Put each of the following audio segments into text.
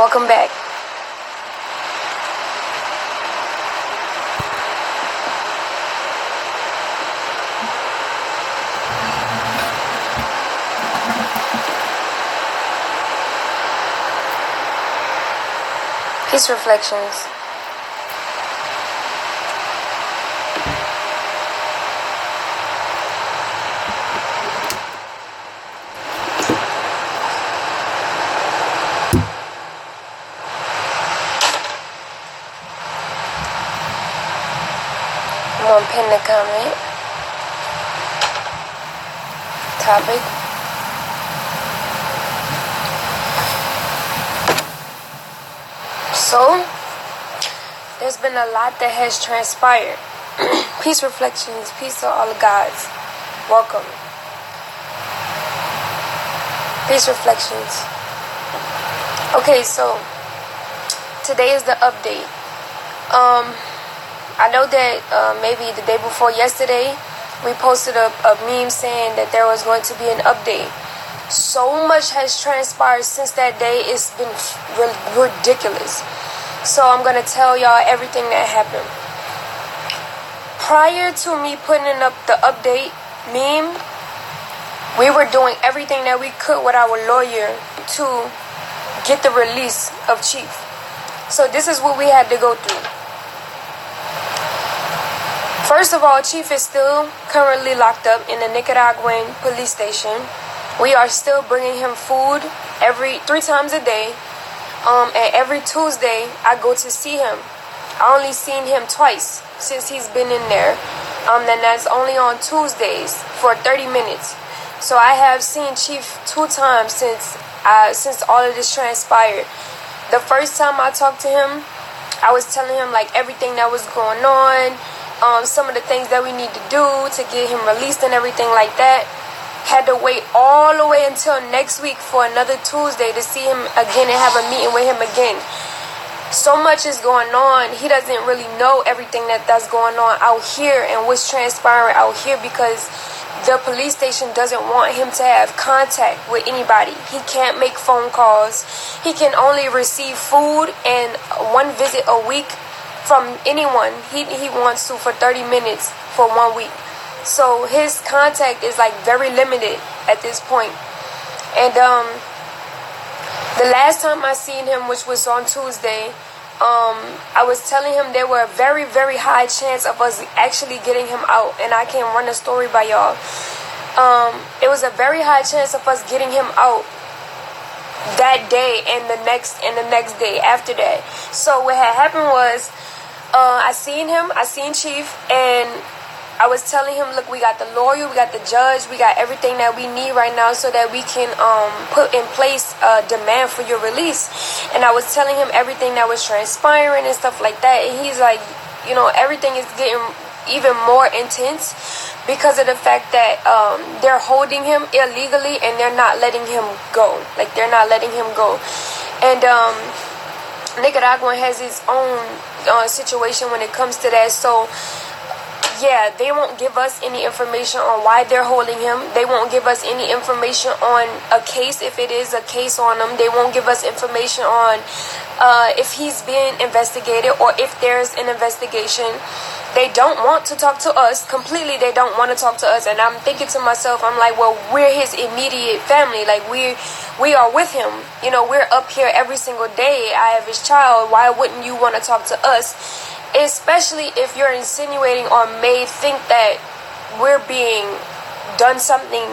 Welcome back. Peace Reflections. I'm gonna pin the comment. Topic. So, there's been a lot that has transpired. Peace Reflections, peace to all the gods. Welcome. Peace Reflections. Okay, so today is the update. I know that maybe the day before yesterday, we posted a meme saying that there was going to be an update. So much has transpired since that day. It's been ridiculous. So I'm going to tell y'all everything that happened. Prior to me putting up the update meme, we were doing everything that we could with our lawyer to get the release of Chief. So this is what we had to go through. First of all, Chief is still currently locked up in the Nicaraguan police station. We are still bringing him food 3 times a day. And every Tuesday, I go to see him. I only seen him twice since he's been in there. And that's only on Tuesdays for 30 minutes. So I have seen Chief 2 times since all of this transpired. The first time I talked to him, I was telling him like everything that was going on. Some of the things that we need to do to get him released and everything like that. Had to wait all the way until next week for another Tuesday to see him again and have a meeting with him again. So much is going on. He doesn't really know everything that's going on out here and what's transpiring out here because the police station doesn't want him to have contact with anybody. He can't make phone calls. He can only receive food and 1 visit a week from anyone he wants to for 30 minutes for 1 week. So his contact is like very limited at this point. And the last time I seen him, which was on Tuesday, I was telling him there were a very, very high chance of us actually getting him out. And I can run a story by y'all. It was a very high chance of us getting him out that day and the next day after that. So what had happened was I seen Chief, and I was telling him, look, we got the lawyer, we got the judge, we got everything that we need right now so that we can put in place a demand for your release. And I was telling him everything that was transpiring and stuff like that. And he's like, everything is getting even more intense because of the fact that they're holding him illegally and they're not letting him go. Like, they're not letting him go. And Nicaragua has its own situation when it comes to that. So yeah, they won't give us any information on why they're holding him. They won't give us any information on a case, if it is a case on him. They won't give us information on if he's being investigated or if there's an investigation. They don't want to talk to us completely. They don't want to talk to us. And I'm thinking to myself, I'm like, well, we're his immediate family. Like, we are with him. We're up here every single day. I have his child. Why wouldn't you want to talk to us? Especially if you're insinuating or may think that we're being done something,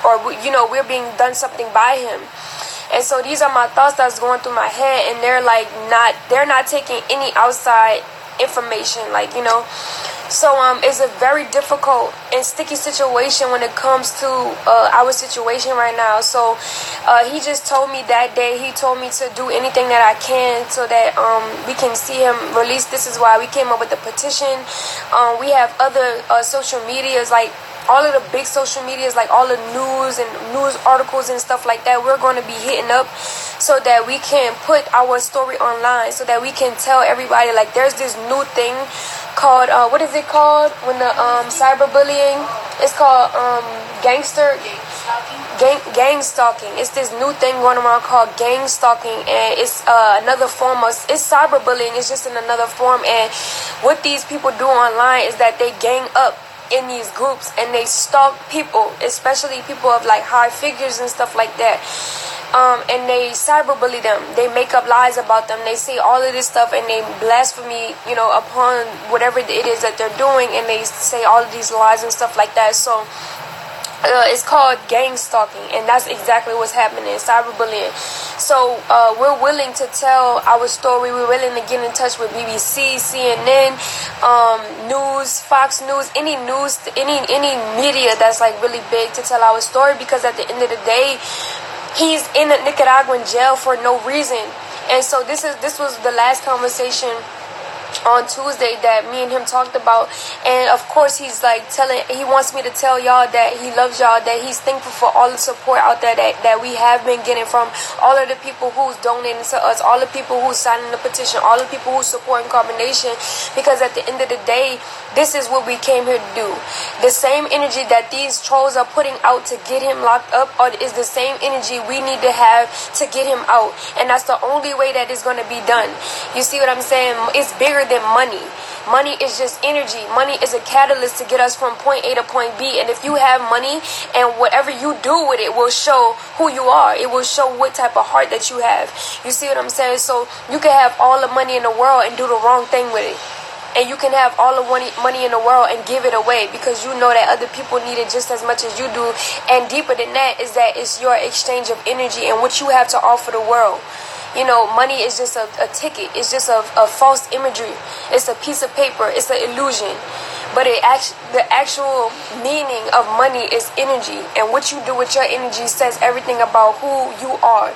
or we're being done something by him. And so these are my thoughts that's going through my head, and they're not taking any outside information, So it's a very difficult and sticky situation when it comes to our situation right now. So he just told me that day, he told me to do anything that I can so that we can see him released. This is why we came up with the petition. We have other social medias, like all of the big social medias, like all the news and news articles and stuff like that. We're going to be hitting up so that we can put our story online, so that we can tell everybody, like, there's this new thing called, what is it called when the cyberbullying, it's called gangster Gang stalking. It's this new thing going around called gang stalking, and it's another form of, it's cyberbullying. It's just in another form. And what these people do online is that they gang up in these groups and they stalk people, especially people of like high figures and stuff like that. And they cyberbully them. They make up lies about them. They say all of this stuff and they blasphemy, upon whatever it is that they're doing, and they say all of these lies and stuff like that. So it's called gang stalking, and that's exactly what's happening, cyberbullying. So we're willing to tell our story. We're willing to get in touch with BBC, CNN, news, Fox News, any media that's like really big to tell our story, because at the end of the day, he's in a Nicaraguan jail for no reason. And so this was the last conversation on Tuesday that me and him talked about. And of course he's like he wants me to tell y'all that he loves y'all, that he's thankful for all the support out there that we have been getting from all of the people who's donating to us, all the people who's signing the petition, all the people who's supporting carbonation, because at the end of the day, this is what we came here to do. The same energy that these trolls are putting out to get him locked up is the same energy we need to have to get him out. And that's the only way that it's going to be done. You see what I'm saying? It's bigger than money. Money is just energy. Money is a catalyst to get us from point A to point B. And if you have money, and whatever you do with it will show who you are. It will show what type of heart that you have. You see what I'm saying? So you can have all the money in the world and do the wrong thing with it. And you can have all the money in the world and give it away because you know that other people need it just as much as you do. And deeper than that is that it's your exchange of energy and what you have to offer the world. Money is just a ticket. It's just a false imagery. It's a piece of paper. It's an illusion. But the actual meaning of money is energy. And what you do with your energy says everything about who you are.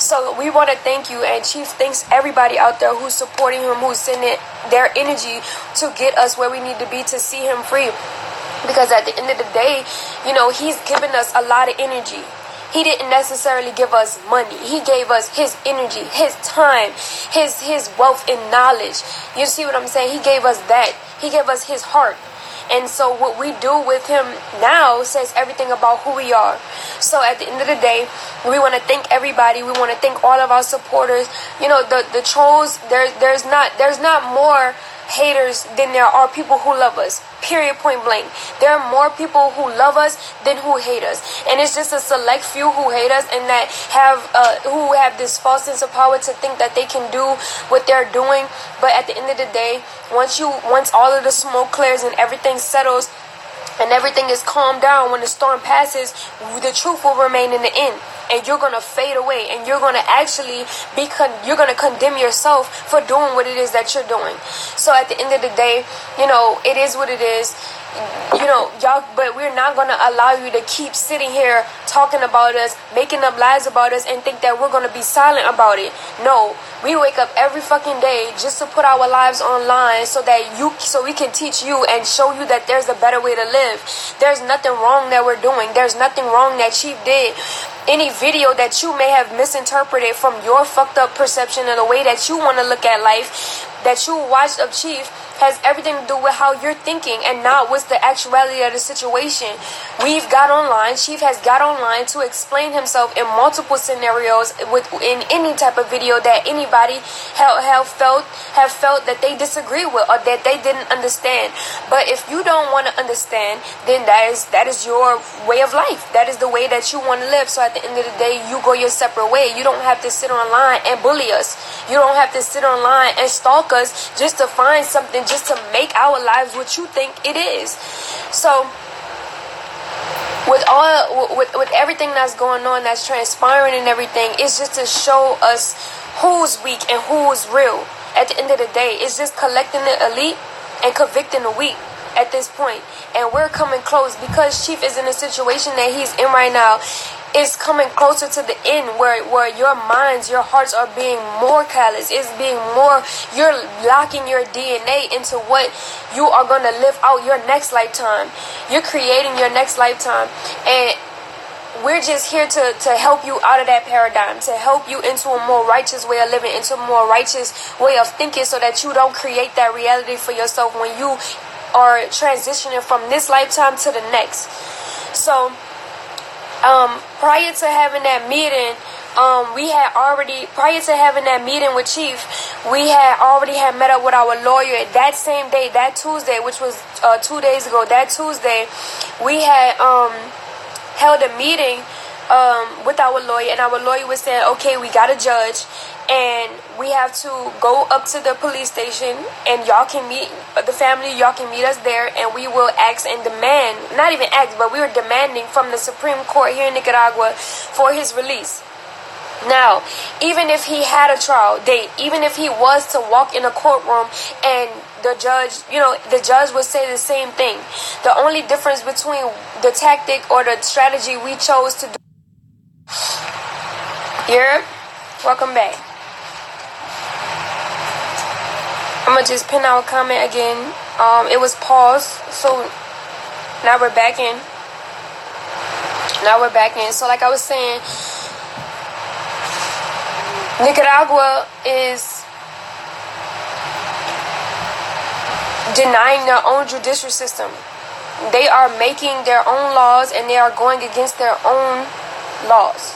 So we want to thank you, and Chief thanks everybody out there who's supporting him, who's sending their energy to get us where we need to be to see him free. Because at the end of the day, he's given us a lot of energy. He didn't necessarily give us money. He gave us his energy, his time, his wealth and knowledge. You see what I'm saying? He gave us that. He gave us his heart. And so what we do with him now says everything about who we are. So at the end of the day, we want to thank everybody. We want to thank all of our supporters. The trolls, there's not more haters than there are people who love us. Period, point blank. There are more people who love us than who hate us, and it's just a select few who hate us and that who have this false sense of power to think that they can do what they're doing. But at the end of the day, once all of the smoke clears and everything settles and everything is calmed down, when the storm passes, the truth will remain in the end. And you're going to fade away, and you're going to actually you're going to condemn yourself for doing what it is that you're doing. So at the end of the day, it is what it is. Y'all, but we're not going to allow you to keep sitting here talking about us, making up lies about us, and think that we're going to be silent about it. No, we wake up every fucking day just to put our lives online so we can teach you and show you that there's a better way to live. There's nothing wrong that we're doing. There's nothing wrong that Chief did. Any video that you may have misinterpreted from your fucked up perception and the way that you want to look at life, that you watched of Chief, has everything to do with how you're thinking and not what's the actuality of the situation. Chief has got online to explain himself in multiple scenarios in any type of video that anybody have felt that they disagree with or that they didn't understand. But if you don't want to understand, then that is your way of life. That is the way that you want to live. So at the end of the day, you go your separate way. You don't have to sit online and bully us. You don't have to sit online and stalk us just to find something, just to make our lives what you think it is. So with everything that's going on, that's transpiring and everything, it's just to show us who's weak and who's real. At the end of the day, it's just collecting the elite and convicting the weak at this point. And we're coming close because Chief is in a situation that he's in right now. It's coming closer to the end where your minds, your hearts are being more callous. It's being more, you're locking your DNA into what you are going to live out your next lifetime. You're creating your next lifetime. And we're just here to help you out of that paradigm, to help you into a more righteous way of living, into a more righteous way of thinking, so that you don't create that reality for yourself when you are transitioning from this lifetime to the next. So Prior to having that meeting, prior to having that meeting with Chief, we had already met up with our lawyer that same day, that Tuesday, which was 2 days ago. That Tuesday, we had held a meeting with our lawyer, and our lawyer was saying, okay, we got a judge, and we have to go up to the police station, and y'all can meet the family, y'all can meet us there, and we will ask and demand, not even ask, but we were demanding from the Supreme Court here in Nicaragua for his release. Now, even if he had a trial date, even if he was to walk in a courtroom and the judge, the judge would say the same thing. The only difference between the tactic or the strategy we chose to do. Here, welcome back. I'm gonna just pin our comment again. It was paused, so now we're back in. So like I was saying, Nicaragua is denying their own judicial system. They are making their own laws, and they are going against their own laws,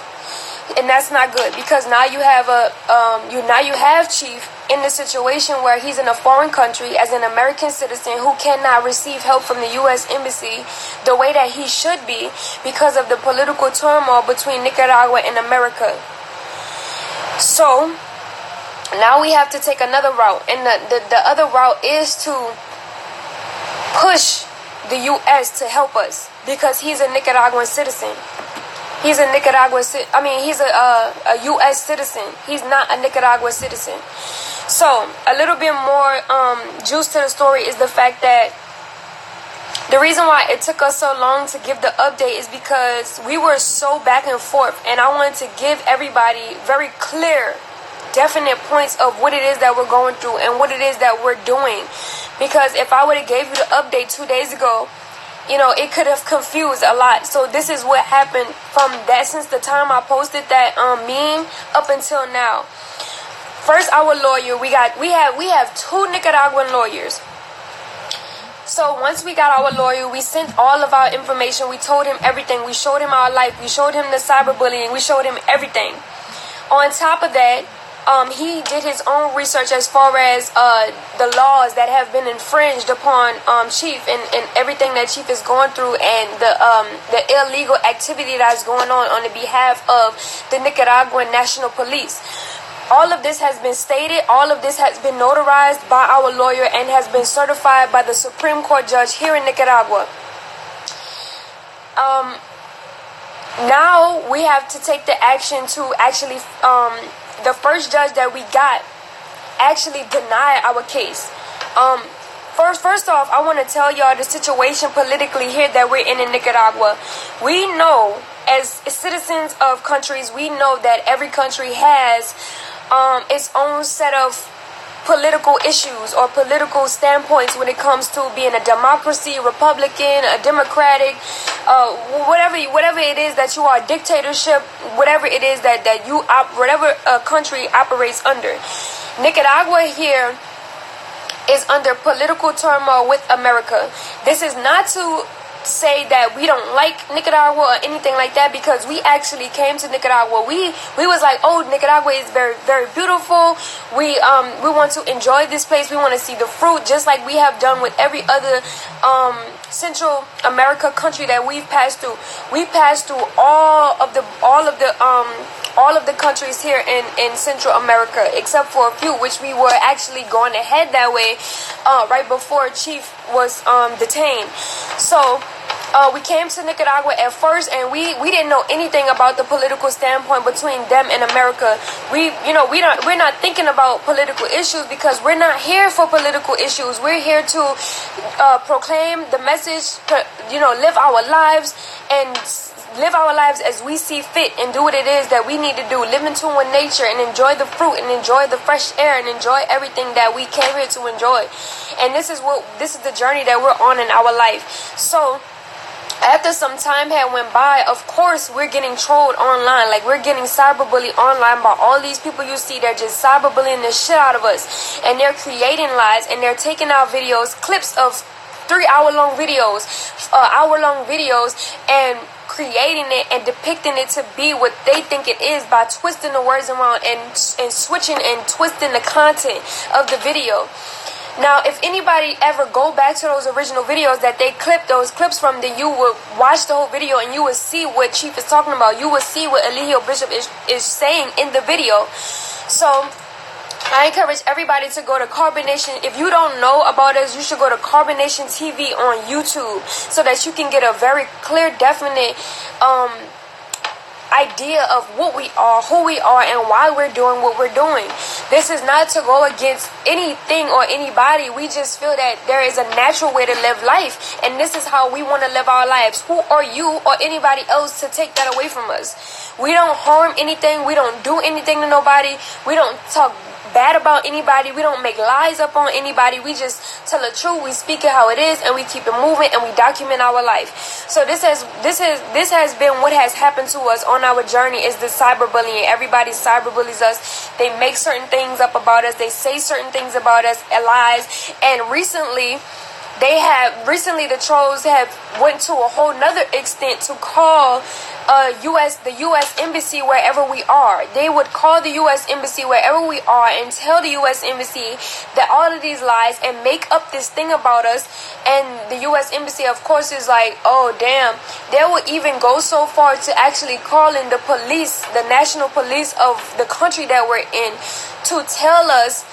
and that's not good, because now you have Chief in the situation where he's in a foreign country as an American citizen who cannot receive help from the U.S. Embassy the way that he should be because of the political turmoil between Nicaragua and America. So now we have to take another route, and the other route is to push the U.S. to help us, because he's a Nicaraguan citizen. He's a U.S. citizen. He's not a Nicaraguan citizen. So a little bit more juice to the story is the fact that the reason why it took us so long to give the update is because we were so back and forth, and I wanted to give everybody very clear, definite points of what it is that we're going through and what it is that we're doing. Because if I would have gave you the update 2 days ago, it could have confused a lot. So this is what happened from that, since the time I posted that meme up until now. First, our lawyer, we have 2 Nicaraguan lawyers. So once we got our lawyer, we sent all of our information. We told him everything. We showed him our life. We showed him the cyberbullying. We showed him everything. On top of that, he did his own research as far as the laws that have been infringed upon Chief and everything that Chief is going through, and the illegal activity that is going on the behalf of the Nicaraguan National Police. All of this has been stated, all of this has been notarized by our lawyer and has been certified by the Supreme Court judge here in Nicaragua. Now we have to take the action to actually, the first judge that we got actually denied our case. First off, I want to tell y'all the situation politically here that we're in Nicaragua. We know, as citizens of countries, we know that every country has its own set of political issues or political standpoints when it comes to being a democracy, Republican, a democratic, whatever it is that you are, dictatorship, whatever it is that you whatever country operates under. Nicaragua here is under political turmoil with America. This is not to say that we don't like Nicaragua or anything like that, because we actually came to Nicaragua. We was like, oh, Nicaragua is very, very beautiful. We want to enjoy this place. We want to see the fruit, just like we have done with every other Central America country that we've passed through. We passed through all of the countries here in Central America, except for a few, which we were actually going ahead that way right before Chief was detained. So we came to Nicaragua at first, and we didn't know anything about the political standpoint between them and America. We're not thinking about political issues, because we're not here for political issues. We're here to proclaim the message, live our lives as we see fit, and do what it is that we need to do. Live in tune with nature and enjoy the fruit and enjoy the fresh air and enjoy everything that we came here to enjoy. And this is the journey that we're on in our life. So after some time had went by, of course, we're getting trolled online. Like, we're getting cyberbullied online by all these people you see. They're just cyberbullying the shit out of us. And they're creating lies, and they're taking out videos, clips of 3-hour-long videos, and creating it and depicting it to be what they think it is by twisting the words around and switching and twisting the content of the video. Now, if anybody ever go back to those original videos that they clipped those clips from, then you would watch the whole video and you would see what Chief is talking about. You would see what Eligio Bishop is saying in the video. So I encourage everybody to go to Carbonation. If you don't know about us, you should go to Carbonation TV on YouTube so that you can get a very clear, definite idea of what we are, who we are, and why we're doing what we're doing. This is not to go against anything or anybody. We just feel that there is a natural way to live life, and this is how we want to live our lives. Who are you or anybody else to take that away from us? We don't harm anything. We don't do anything to nobody. We don't talk bad about anybody. We don't make lies up on anybody. We just tell the truth. We speak it how it is, and we keep it moving, and we document our life. So this has been what has happened to us on our journey, is the cyberbullying. Everybody cyberbullies us. They make certain things up about us. They say certain things about us, lies. And recently the trolls have went to a whole nother extent to call the U.S. Embassy wherever we are. They would call the U.S. Embassy wherever we are and tell the U.S. Embassy that all of these lies and make up this thing about us. And the U.S. Embassy, of course, is like, oh, damn. They would even go so far to actually call in the police, the national police of the country that we're in, to tell us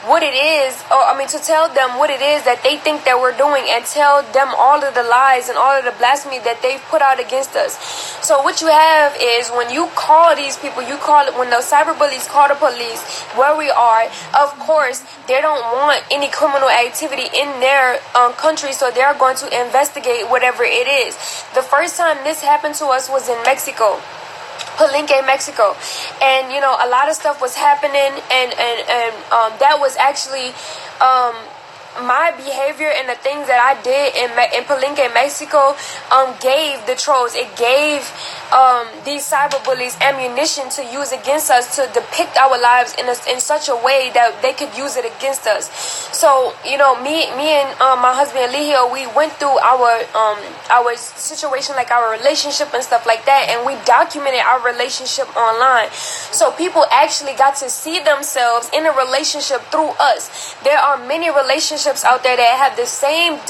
what it is, to tell them what it is that they think that we're doing, and tell them all of the lies and all of the blasphemy that they've put out against us. So what you have is, when you call these people, when the cyberbullies call the police where we are, of course, they don't want any criminal activity in their country, so they're going to investigate whatever it is. The first time this happened to us was in Mexico. Palenque, Mexico, and a lot of stuff was happening, and that was actually my behavior and the things that I did in Palenque, Mexico, gave the trolls, it gave these cyberbullies ammunition to use against us, to depict our lives in such a way that they could use it against us. So me and my husband Eligio, we went through our situation, like our relationship and stuff like that, and we documented our relationship online, so people actually got to see themselves in a relationship through us. There are many relationships out there that have the same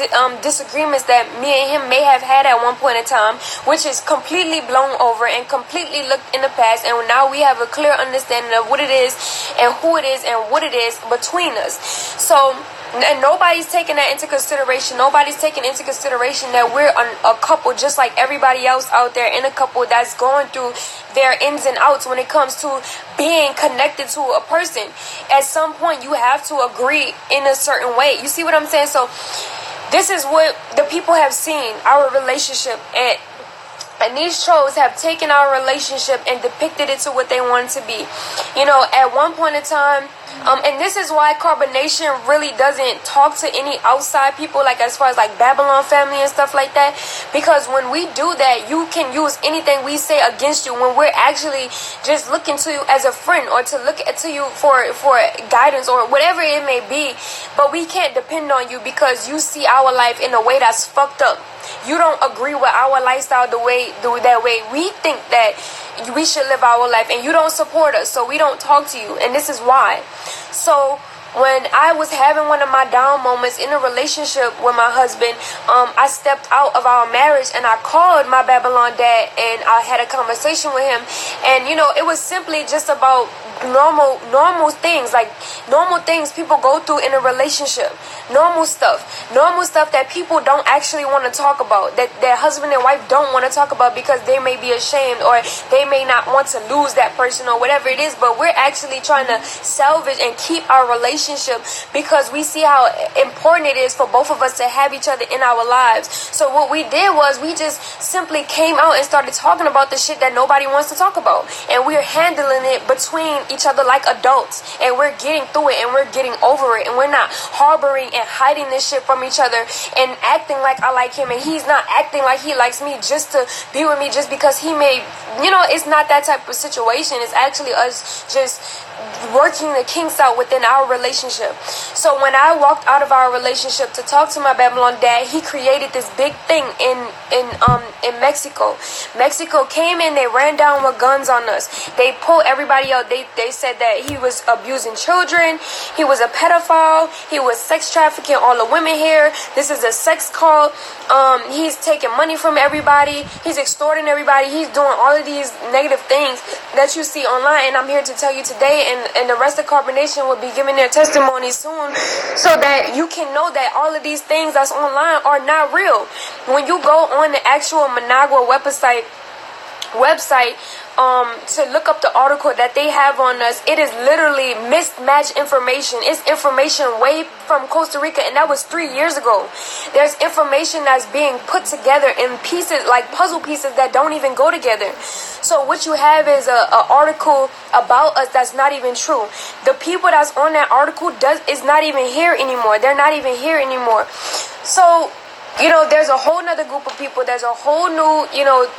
disagreements that me and him may have had at one point in time, which is completely blown over and completely looked in the past, and now we have a clear understanding of what it is and who it is and what it is between us. So, and nobody's taking that into consideration. Nobody's taking into consideration that we're a couple just like everybody else out there, in a couple that's going through their ins and outs when it comes to being connected to a person. At some point, you have to agree in a certain way. You see what I'm saying? So this is what the people have seen, our relationship, and these trolls have taken our relationship and depicted it to what they want it to be. At one point in time, and this is why Carbonation really doesn't talk to any outside people, like as far as like Babylon family and stuff like that, because when we do that, you can use anything we say against you when we're actually just looking to you as a friend, or to look to you for guidance or whatever it may be. But we can't depend on you because you see our life in a way that's fucked up. You don't agree with our lifestyle that way we think that we should live our life, and you don't support us, so we don't talk to you, and this is why. So when I was having one of my down moments in a relationship with my husband, I stepped out of our marriage and I called my Babylon dad, and I had a conversation with him, and it was simply just about normal things, like normal things people go through in a relationship, normal stuff that people don't actually want to talk about, that their husband and wife don't want to talk about because they may be ashamed, or they may not want to lose that person, or whatever it is. But we're actually trying to salvage and keep our relationship because we see how important it is for both of us to have each other in our lives. So what we did was we just simply came out and started talking about the shit that nobody wants to talk about, and we're handling it between each other like adults, and we're getting through it, and we're getting over it, and we're not harboring and hiding this shit from each other and acting like I like him and he's not acting like he likes me just to be with me just because he may, it's not that type of situation. It's actually us just working the kinks out within our relationship relationship. So when I walked out of our relationship to talk to my Babylon dad, he created this big thing in Mexico. Mexico came in, they ran down with guns on us. They pulled everybody out. They said that he was abusing children, he was a pedophile, he was sex trafficking all the women here. This is a sex cult. He's taking money from everybody. He's extorting everybody. He's doing all of these negative things that you see online. And I'm here to tell you today, and the rest of Carbonation will be giving their testimony soon, so that you can know that all of these things that's online are not real. When you go on the actual Managua website to look up the article that they have on us, it is literally mismatched information. It's information way from Costa Rica, and that was 3 years ago. There's information that's being put together in pieces, like puzzle pieces that don't even go together. So what you have is a article about us that's not even true. The people that's on that article is not even here anymore. They're not even here anymore. So there's a whole nother group of people. There's a whole new,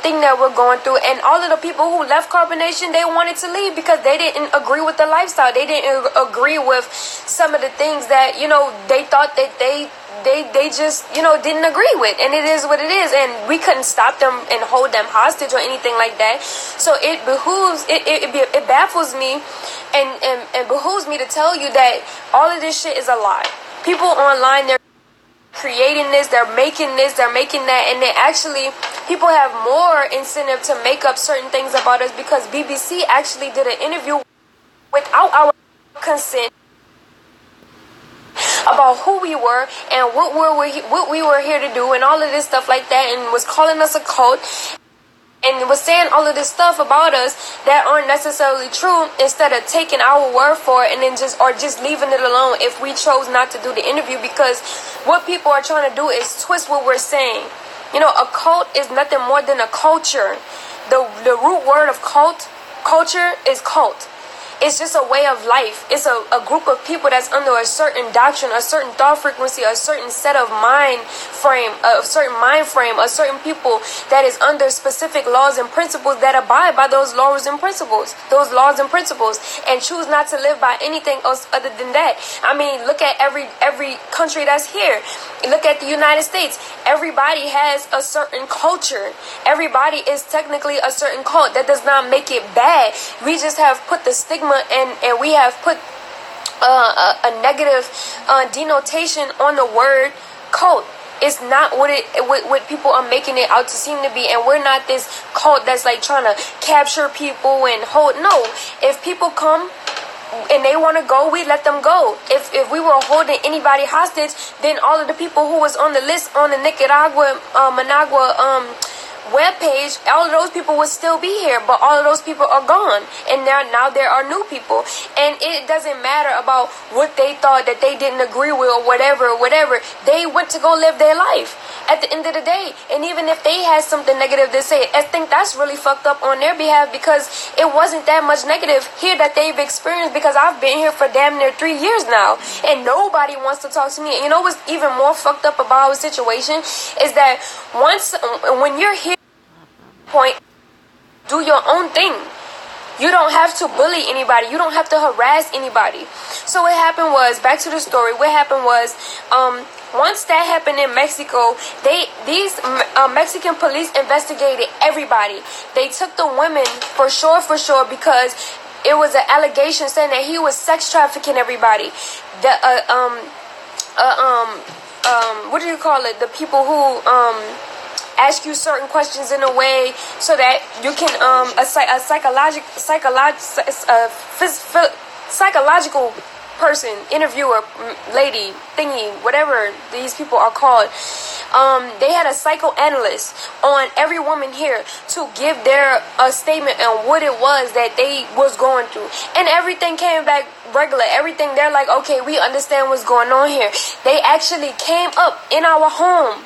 thing that we're going through. And all of the people who left Carbonation, they wanted to leave because they didn't agree with the lifestyle. They didn't agree with some of the things that, they thought that they just, didn't agree with. And it is what it is. And we couldn't stop them and hold them hostage or anything like that. So it baffles me and behooves me to tell you that all of this shit is a lie. People online, they're creating this, they're making that, and then actually people have more incentive to make up certain things about us because BBC actually did an interview without our consent about who we were and what we were here to do and all of this stuff like that, and was calling us a cult and was saying all of this stuff about us that aren't necessarily true, instead of taking our word for it and then just leaving it alone if we chose not to do the interview. Because what people are trying to do is twist what we're saying. A cult is nothing more than a culture. The root word of culture is cult. It's just a way of life. It's a group of people that's under a certain doctrine, a certain thought frequency, a certain set of mind frame, a certain people that is under specific laws and principles that abide by those laws and principles, and choose not to live by anything else other than that. I mean, look at every country that's here. Look at the United States. Everybody has a certain culture. Everybody is technically a certain cult. That does not make it bad. We just have put the stigma and we have put a negative denotation on the word cult. It's not what people are making it out to seem to be. And we're not this cult that's like trying to capture people and hold. No, if people come and they want to go, we let them go. If we were holding anybody hostage, then all of the people who was on the list on the Managua webpage, all of those people would still be here, but all of those people are gone, and now there are new people. And it doesn't matter about what they thought that they didn't agree with or whatever. They went to go live their life at the end of the day. And even if they had something negative to say, I think that's really fucked up on their behalf, because it wasn't that much negative here that they've experienced, because I've been here for damn near 3 years now and nobody wants to talk to me. You know what's even more fucked up about our situation is that when you're here, do your own thing. You don't have to bully anybody. You don't have to harass anybody. So what happened was, back to the story, what happened was, once that happened in Mexico, these Mexican police investigated everybody. They took the women for sure, because it was an allegation saying that he was sex trafficking everybody. What do you call it? The people who ask you certain questions in a way so that you can psychological person, interviewer, lady, thingy, whatever these people are called. They had a psychoanalyst on every woman here to give their statement on what it was that they was going through, and everything came back regular. Everything, they're like, okay, we understand what's going on here. They actually came up in our home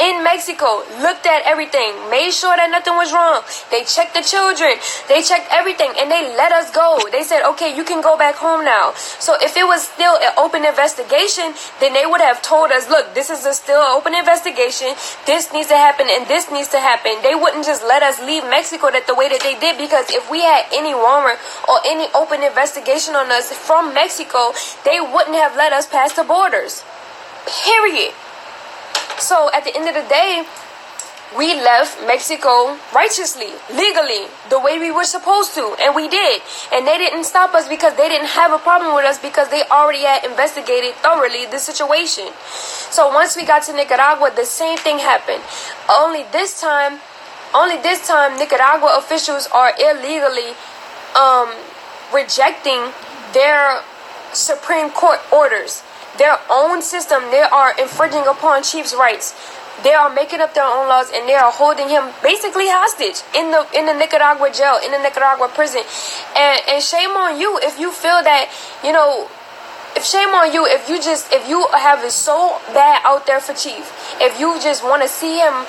in Mexico, looked at everything, made sure that nothing was wrong. They checked the children, they checked everything, and they let us go. They said, okay, you can go back home now. So if it was still an open investigation, then they would have told us, look, this is still an open investigation, this needs to happen and this needs to happen. They wouldn't just let us leave Mexico the way that they did, because if we had any warrant or any open investigation on us from Mexico, they wouldn't have let us pass the borders. Period. So at the end of the day, we left Mexico righteously, legally, the way we were supposed to, and we did. And they didn't stop us because they didn't have a problem with us, because they already had investigated thoroughly the situation. So once we got to Nicaragua, the same thing happened. Only this time, Nicaragua officials are illegally rejecting their Supreme Court orders. Their own system, they are infringing upon Chief's rights. They are making up their own laws, and they are holding him basically hostage in the Nicaragua jail, in the Nicaragua prison. And shame on you if you feel that, shame on you if you have it so bad out there for Chief. If you just want to see him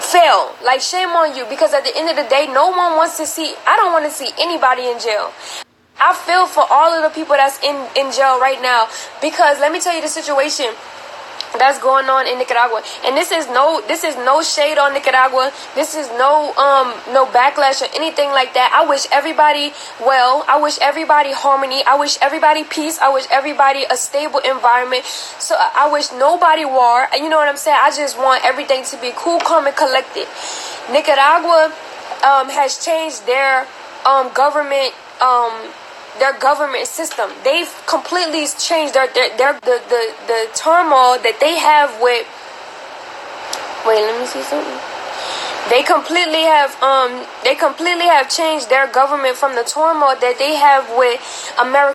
fail, like, shame on you, because at the end of the day, no one wants to see, I don't want to see anybody in jail. I feel for all of the people that's in jail right now, because let me tell you the situation that's going on in Nicaragua. And this is no shade on Nicaragua. This is no backlash or anything like that. I wish everybody well. I wish everybody harmony. I wish everybody peace. I wish everybody a stable environment. So I wish nobody war. You know what I'm saying? I just want everything to be cool, calm, and collected. Nicaragua has changed their government system. They've completely changed the turmoil that they have with. Wait, let me see something. They completely have changed their government from the turmoil that they have with America.